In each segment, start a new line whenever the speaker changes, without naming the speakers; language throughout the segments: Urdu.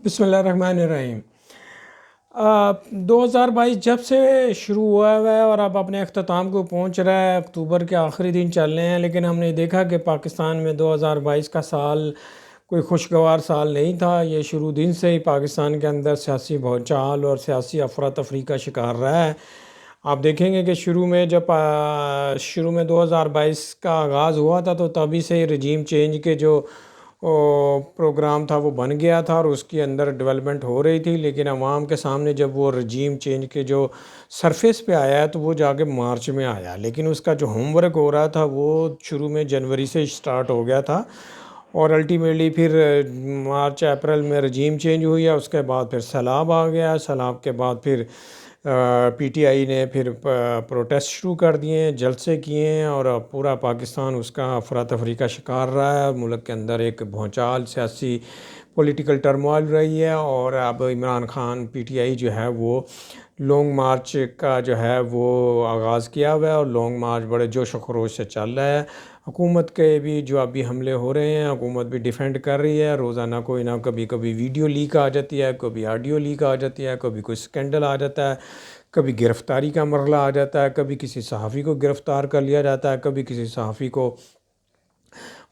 بسم اللہ الرحمن الرحیم۔ 2022 جب سے شروع ہوا ہے اور اب اپنے اختتام کو پہنچ رہا ہے، اکتوبر کے آخری دن چل رہے ہیں، لیکن ہم نے دیکھا کہ پاکستان میں 2022 کا سال کوئی خوشگوار سال نہیں تھا۔ یہ شروع دن سے ہی پاکستان کے اندر سیاسی بھونچال اور سیاسی افراتفری کا شکار رہا ہے۔ آپ دیکھیں گے کہ شروع میں 2022 کا آغاز ہوا تھا تو تبھی سے رجیم چینج کے جو پروگرام تھا وہ بن گیا تھا اور اس کے اندر ڈیولپمنٹ ہو رہی تھی، لیکن عوام کے سامنے جب وہ رجیم چینج کے جو سرفیس پہ آیا ہے تو وہ جا کے مارچ میں آیا، لیکن اس کا جو ہوم ورک ہو رہا تھا وہ شروع میں جنوری سے سٹارٹ ہو گیا تھا اور الٹیمیٹلی پھر مارچ اپریل میں رجیم چینج ہوئی ہے۔ اس کے بعد پھر سیلاب آ گیا، سیلاب کے بعد پھر پی ٹی آئی نے پھر پروٹیسٹ شروع کر دیے ہیں، جلسے کیے ہیں اور پورا پاکستان اس کا افراتفری کا شکار رہا ہے۔ ملک کے اندر ایک بھونچال سیاسی پولیٹیکل ٹرموائل رہی ہے اور اب Imran Khan P T I جو ہے وہ لانگ مارچ کا جو ہے وہ آغاز کیا ہوا ہے اور لانگ مارچ بڑے جوش و خروش سے چل رہا ہے۔ حکومت کے بھی جو ابھی حملے ہو رہے ہیں، حکومت بھی ڈیفینڈ کر رہی ہے، روزانہ کوئی نہ کبھی ویڈیو لیک آ جاتی ہے، کبھی آڈیو لیک آ جاتی ہے، کبھی کوئی سکینڈل آ جاتا ہے، کبھی گرفتاری کا مرحلہ آ جاتا ہے، کبھی کسی صحافی کو گرفتار کر لیا جاتا ہے، کبھی کسی صحافی کو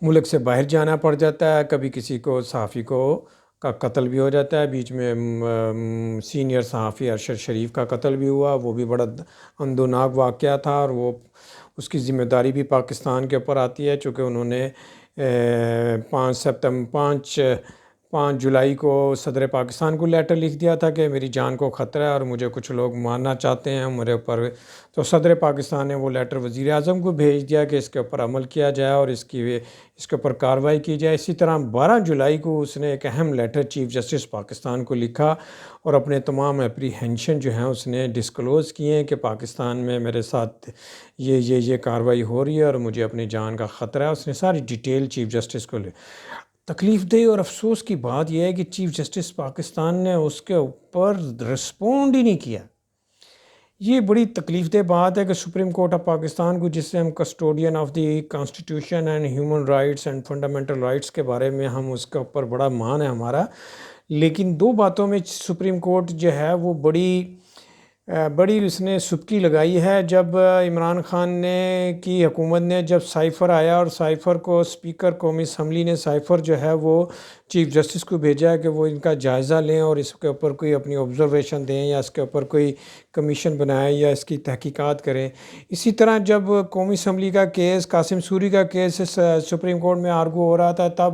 ملک سے باہر جانا پڑ جاتا ہے، کبھی کسی کو صحافی کا قتل بھی ہو جاتا ہے۔ بیچ میں سینئر صحافی ارشد شریف کا قتل بھی ہوا، وہ بھی بڑا اندوناک واقعہ تھا اور وہ اس کی ذمہ داری بھی پاکستان کے اوپر آتی ہے، چونکہ انہوں نے 5 جولائی کو صدر پاکستان کو لیٹر لکھ دیا تھا کہ میری جان کو خطرہ ہے اور مجھے کچھ لوگ مارنا چاہتے ہیں میرے اوپر، تو صدر پاکستان نے وہ لیٹر وزیر اعظم کو بھیج دیا کہ اس کے اوپر عمل کیا جائے اور اس کے اوپر کارروائی کی جائے۔ اسی طرح 12 جولائی کو اس نے ایک اہم لیٹر چیف جسٹس پاکستان کو لکھا اور اپنے تمام اپریہینشن جو ہیں اس نے ڈسکلوز کیے ہیں کہ پاکستان میں میرے ساتھ یہ کارروائی ہو رہی ہے اور مجھے اپنی جان کا خطرہ ہے۔ اس نے ساری ڈیٹیل چیف جسٹس کو تکلیف دہ اور افسوس کی بات یہ ہے کہ چیف جسٹس پاکستان نے اس کے اوپر رسپونڈ ہی نہیں کیا۔ یہ بڑی تکلیف دہ بات ہے کہ سپریم کورٹ آف پاکستان کو، جس سے ہم custodian of the constitution and human rights and fundamental rights کے بارے میں ہم اس کے اوپر بڑا مان ہے ہمارا، لیکن دو باتوں میں سپریم کورٹ جو ہے وہ بڑی اس نے سبکی لگائی ہے۔ جب عمران خان کی حکومت نے جب سائفر آیا اور سائفر کو اسپیکر قومی اسمبلی نے سائفر جو ہے وہ چیف جسٹس کو بھیجا ہے کہ وہ ان کا جائزہ لیں اور اس کے اوپر کوئی اپنی آبزرویشن دیں یا اس کے اوپر کوئی کمیشن بنائیں یا اس کی تحقیقات کریں۔ اسی طرح جب قومی اسمبلی کا کیس، قاسم سوری کا کیس سپریم کورٹ میں آرگو ہو رہا تھا، تب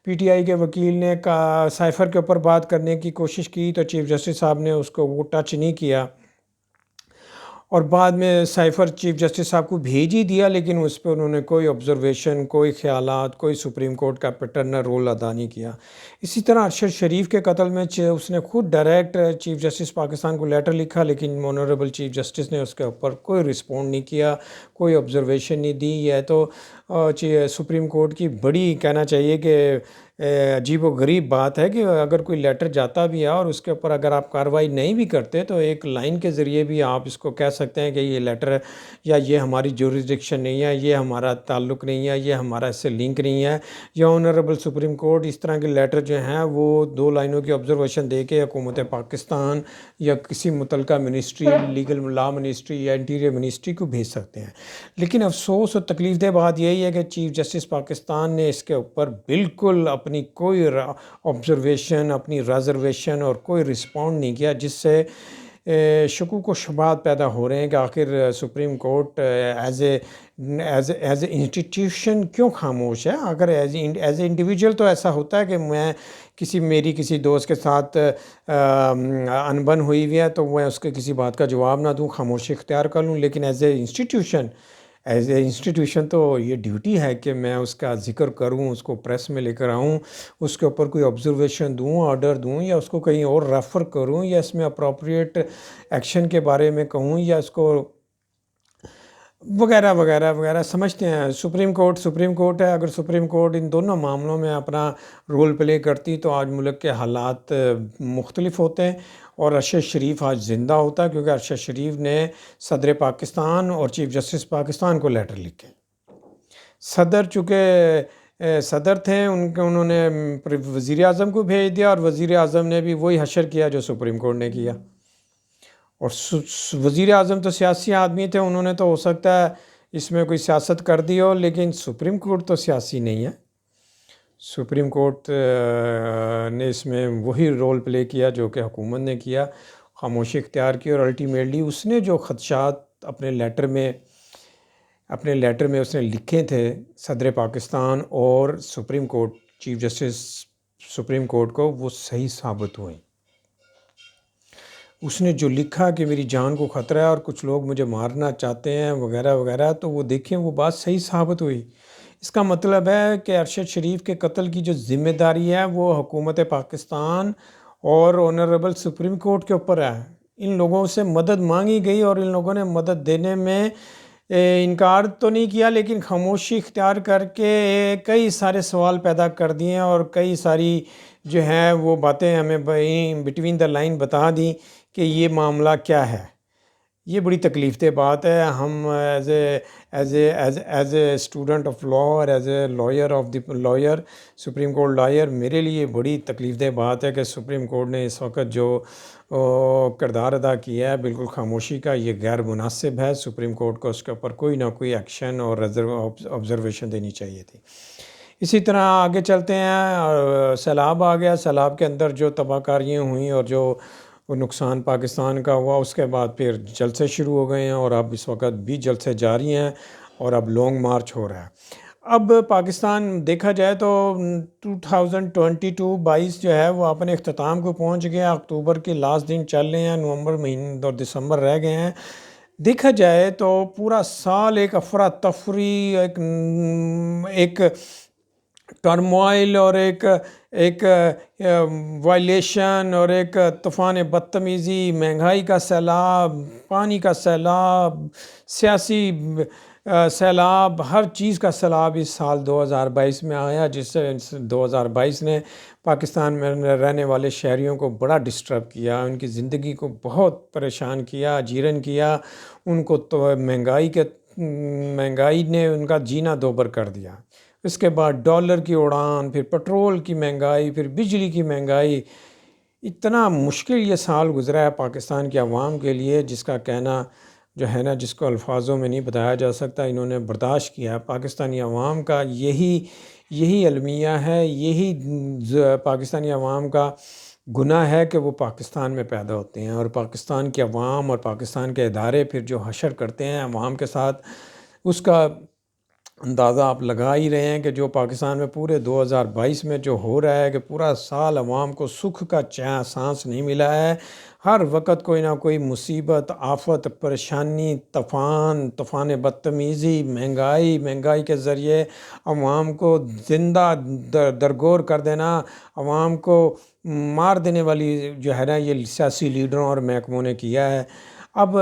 پی ٹی آئی کے وکیل نے سائفر کے اوپر بات کرنے کی کوشش کی تو چیف جسٹس صاحب نے اس کو وہ ٹچ نہیں کیا اور بعد میں سائفر چیف جسٹس صاحب کو بھیج ہی دیا، لیکن اس پہ انہوں نے کوئی آبزرویشن، کوئی خیالات، کوئی سپریم کورٹ کا پیٹرنر رول ادا نہیں کیا۔ اسی طرح ارشد شریف کے قتل میں اس نے خود ڈائریکٹ چیف جسٹس پاکستان کو لیٹر لکھا، لیکن آنریبل چیف جسٹس نے اس کے اوپر کوئی رسپونڈ نہیں کیا، کوئی آبزرویشن نہیں دی۔ یہ تو سپریم کورٹ کی بڑی کہنا چاہیے کہ عجیب و غریب بات ہے کہ اگر کوئی لیٹر جاتا بھی ہے اور اس کے اوپر اگر آپ کارروائی نہیں بھی کرتے تو ایک لائن کے ذریعے بھی آپ اس کو کہہ سکتے ہیں کہ یہ لیٹر یا یہ ہماری جورسڈکشن نہیں ہے، یہ ہمارا تعلق نہیں ہے، یہ ہمارا اس سے لنک نہیں ہے۔ یا آنریبل سپریم کورٹ اس طرح کے لیٹر جو ہیں وہ 2 لائنوں کی آبزرویشن دے کے حکومت پاکستان یا کسی متعلقہ منسٹری، لیگل لا منسٹری یا انٹیریئر منسٹری کو بھیج سکتے ہیں۔ لیکن افسوس اور تکلیف دہ بات یہی ہے کہ چیف جسٹس پاکستان نے اس کے اوپر بالکل اپنی کوئی آبزرویشن، اپنی ریزرویشن اور کوئی رسپونڈ نہیں کیا، جس سے شکوک و شبہات پیدا ہو رہے ہیں کہ آخر supreme court as a institution کیوں خاموش ہے۔ اگر ایز اے انڈیویجول تو ایسا ہوتا ہے کہ میں میری کسی دوست کے ساتھ انبن ہوئی ہے تو میں اس کے کسی بات کا جواب نہ دوں، خاموشی اختیار کر لوں، لیکن ایز اے انسٹیٹیوشن تو یہ ڈیوٹی ہے کہ میں اس کا ذکر کروں، اس کو پریس میں لے کر آؤں، اس کے اوپر کوئی آبزرویشن دوں، آرڈر دوں یا اس کو کہیں اور ریفر کروں یا اس میں اپروپریٹ ایکشن کے بارے میں کہوں یا اس کو وغیرہ وغیرہ وغیرہ۔ سمجھتے ہیں سپریم کورٹ ہے، اگر سپریم کورٹ ان دونوں معاملوں میں اپنا رول پلے کرتی تو آج ملک کے حالات مختلف ہوتے ہیں اور ارشد شریف آج زندہ ہوتا ہے، کیونکہ ارشد شریف نے صدر پاکستان اور چیف جسٹس پاکستان کو لیٹر لکھے۔ صدر چونکہ صدر تھے انہوں نے وزیر اعظم کو بھیج دیا، اور وزیر اعظم نے بھی وہی حشر کیا جو سپریم کورٹ نے کیا۔ اور وزیر اعظم تو سیاسی آدمی تھے، انہوں نے تو ہو سکتا ہے اس میں کوئی سیاست کر دی ہو، لیکن سپریم کورٹ تو سیاسی نہیں ہے۔ سپریم کورٹ نے اس میں وہی رول پلے کیا جو کہ حکومت نے کیا، خاموشی اختیار کی، اور الٹیمیٹلی اس نے جو خدشات اپنے لیٹر میں اس نے لکھے تھے صدر پاکستان اور supreme court chief justice supreme court کو، وہ صحیح ثابت ہوئیں۔ اس نے جو لکھا کہ میری جان کو خطرہ ہے اور کچھ لوگ مجھے مارنا چاہتے ہیں وغیرہ وغیرہ، تو وہ دیکھیں وہ بات صحیح ثابت ہوئی۔ اس کا مطلب ہے کہ ارشد شریف کے قتل کی جو ذمہ داری ہے وہ حکومت پاکستان اور آنریبل سپریم کورٹ کے اوپر ہے۔ ان لوگوں سے مدد مانگی گئی اور ان لوگوں نے مدد دینے میں انکار تو نہیں کیا، لیکن خاموشی اختیار کر کے کئی سارے سوال پیدا کر دیے اور کئی ساری جو ہے وہ باتیں ہمیں بٹوین دا لائن بتا دیں کہ یہ معاملہ کیا ہے۔ یہ بڑی تکلیف دہ بات ہے۔ ہم as a student of law اور as a lawyer supreme court lawyer, میرے لیے بڑی تکلیف دہ بات ہے کہ سپریم کورٹ نے اس وقت جو کردار ادا کیا ہے بالکل خاموشی کا، یہ غیر مناسب ہے۔ سپریم کورٹ کو اس کے اوپر کوئی نہ کوئی ایکشن اور آبزرویشن دینی چاہیے تھی۔ اسی طرح آگے چلتے ہیں، سیلاب آ گیا۔ سیلاب کے اندر جو تباہ کاریاں ہوئیں اور جو نقصان پاکستان کا ہوا، اس کے بعد پھر جلسے شروع ہو گئے ہیں، اور اب اس وقت بھی جلسے جاری ہیں اور اب لانگ مارچ ہو رہا ہے۔ اب پاکستان دیکھا جائے تو 2022 جو ہے وہ اپنے اختتام کو پہنچ گیا۔ اکتوبر کے لاسٹ دن چل رہے ہیں، نومبر مہینے اور دسمبر رہ گئے ہیں۔ دیکھا جائے تو پورا سال ایک افراتفری، ایک ٹرموائل اور ایک وائلیشن اور ایک طوفان بدتمیزی، مہنگائی کا سیلاب، پانی کا سیلاب، سیاسی سیلاب، ہر چیز کا سیلاب اس سال 2022 میں آیا، جس سے 2022 نے پاکستان میں رہنے والے شہریوں کو بڑا ڈسٹرب کیا، ان کی زندگی کو بہت پریشان کیا، جیرن کیا۔ ان کو تو مہنگائی نے ان کا جینا دوبر کر دیا۔ اس کے بعد ڈالر کی اڑان، پھر پٹرول کی مہنگائی، پھر بجلی کی مہنگائی۔ اتنا مشکل یہ سال گزرا ہے پاکستان کی عوام کے لیے، جس کا کہنا جو ہے نا، جس کو الفاظوں میں نہیں بتایا جا سکتا۔ انہوں نے برداشت کیا ہے۔ پاکستانی عوام کا یہی المیہ ہے، یہی پاکستانی عوام کا گناہ ہے کہ وہ پاکستان میں پیدا ہوتے ہیں، اور پاکستان کی عوام اور پاکستان کے ادارے پھر جو حشر کرتے ہیں عوام کے ساتھ، اس کا اندازہ آپ لگا ہی رہے ہیں کہ جو پاکستان میں پورے 2022 میں جو ہو رہا ہے کہ پورا سال عوام کو سکھ کا سانس نہیں ملا ہے۔ ہر وقت کوئی نہ کوئی مصیبت، آفت، پریشانی، طوفان بدتمیزی، مہنگائی کے ذریعے عوام کو زندہ درگور کر دینا، عوام کو مار دینے والی جو ہے نا یہ سیاسی لیڈروں اور محکموں نے کیا ہے۔ اب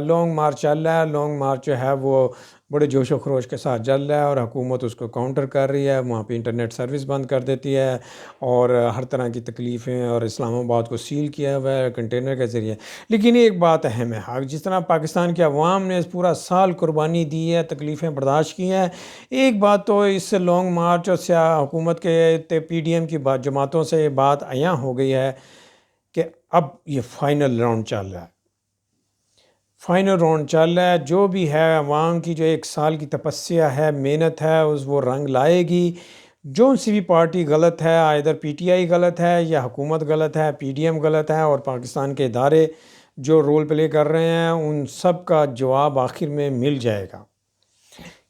لانگ مارچ چل رہا ہے۔ لانگ مارچ جو ہے وہ بڑے جوش و خروش کے ساتھ چل رہا ہے، اور حکومت اس کو کاؤنٹر کر رہی ہے۔ وہاں پہ انٹرنیٹ سروس بند کر دیتی ہے، اور ہر طرح کی تکلیفیں، اور اسلام آباد کو سیل کیا ہوا ہے کنٹینر کے ذریعے۔ لیکن ایک بات اہم ہے، جس طرح پاکستان کی عوام نے پورا سال قربانی دی ہے، تکلیفیں برداشت کی ہیں، ایک بات تو اس لانگ مارچ اور حکومت کے پی ڈی ایم کی جماعتوں سے یہ بات عیاں ہو گئی ہے کہ اب یہ فائنل راؤنڈ چل رہا ہے۔ جو بھی ہے عوام کی جو ایک سال کی تپسیا ہے، محنت ہے، وہ رنگ لائے گی۔ جو سی بھی پارٹی غلط ہے، آئیدر پی ٹی آئی غلط ہے یا حکومت غلط ہے، پی ڈی ایم غلط ہے، اور پاکستان کے ادارے جو رول پلے کر رہے ہیں، ان سب کا جواب آخر میں مل جائے گا۔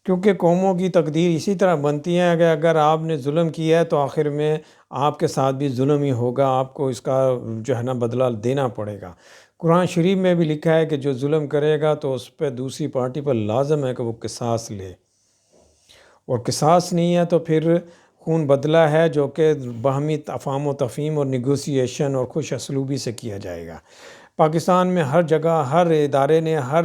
کیونکہ قوموں کی تقدیر اسی طرح بنتی ہے کہ اگر آپ نے ظلم کیا ہے تو آخر میں آپ کے ساتھ بھی ظلم ہی ہوگا، آپ کو اس کا جو ہے نا بدلہ دینا پڑے گا۔ قرآن شریف میں بھی لکھا ہے کہ جو ظلم کرے گا تو اس پہ دوسری پارٹی پر لازم ہے کہ وہ قصاص لے، اور قصاص نہیں ہے تو پھر خون بدلہ ہے، جو کہ باہمی افہام و تفہیم اور نیگوسیشن اور خوش اسلوبی سے کیا جائے گا۔ پاکستان میں ہر جگہ، ہر ادارے نے، ہر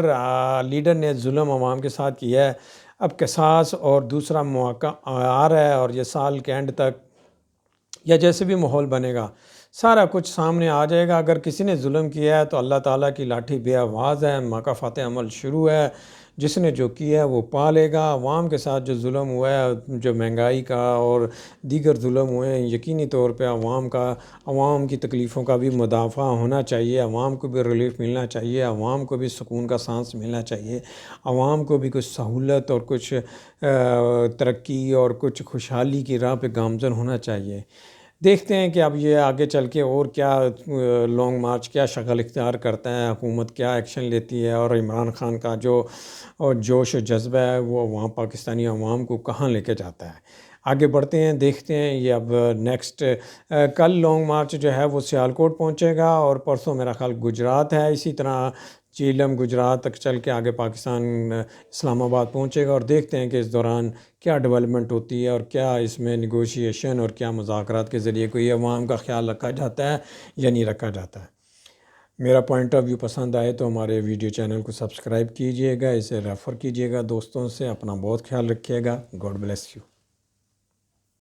لیڈر نے ظلم عوام کے ساتھ کیا ہے۔ اب قصاص اور دوسرا موقع آ رہا ہے، اور یہ سال کے اینڈ تک یا جیسے بھی ماحول بنے گا سارا کچھ سامنے آ جائے گا۔ اگر کسی نے ظلم کیا ہے تو اللہ تعالیٰ کی لاٹھی بے آواز ہے، مکافات عمل شروع ہے۔ جس نے جو کیا ہے وہ پا لے گا۔ عوام کے ساتھ جو ظلم ہوا ہے، جو مہنگائی کا اور دیگر ظلم ہوئے ہیں، یقینی طور پہ عوام کی تکلیفوں کا بھی مدافع ہونا چاہیے، عوام کو بھی ریلیف ملنا چاہیے، عوام کو بھی سکون کا سانس ملنا چاہیے، عوام کو بھی کچھ سہولت اور کچھ ترقی اور کچھ خوشحالی کی راہ پہ گامزن ہونا چاہیے۔ دیکھتے ہیں کہ اب یہ آگے چل کے اور کیا لانگ مارچ کیا شکل اختیار کرتا ہے، حکومت کیا ایکشن لیتی ہے، اور عمران خان کا جو جوش و جذبہ ہے وہ وہاں پاکستانی عوام کو کہاں لے کے جاتا ہے۔ آگے بڑھتے ہیں، دیکھتے ہیں یہ اب نیکسٹ کل لانگ مارچ جو ہے وہ سیالکوٹ پہنچے گا، اور پرسوں میرا خیال گجرات ہے، اسی طرح چیلم گجرات تک چل کے آگے پاکستان اسلام آباد پہنچے گا، اور دیکھتے ہیں کہ اس دوران کیا ڈیولپمنٹ ہوتی ہے، اور کیا اس میں نیگوشیشن اور کیا مذاکرات کے ذریعے کوئی عوام کا خیال رکھا جاتا ہے یا نہیں رکھا جاتا ہے۔ میرا پوائنٹ آف ویو پسند آئے تو ہمارے ویڈیو چینل کو سبسکرائب کیجئے گا، اسے ریفر کیجئے گا دوستوں سے، اپنا بہت خیال رکھیے گا۔ God bless you.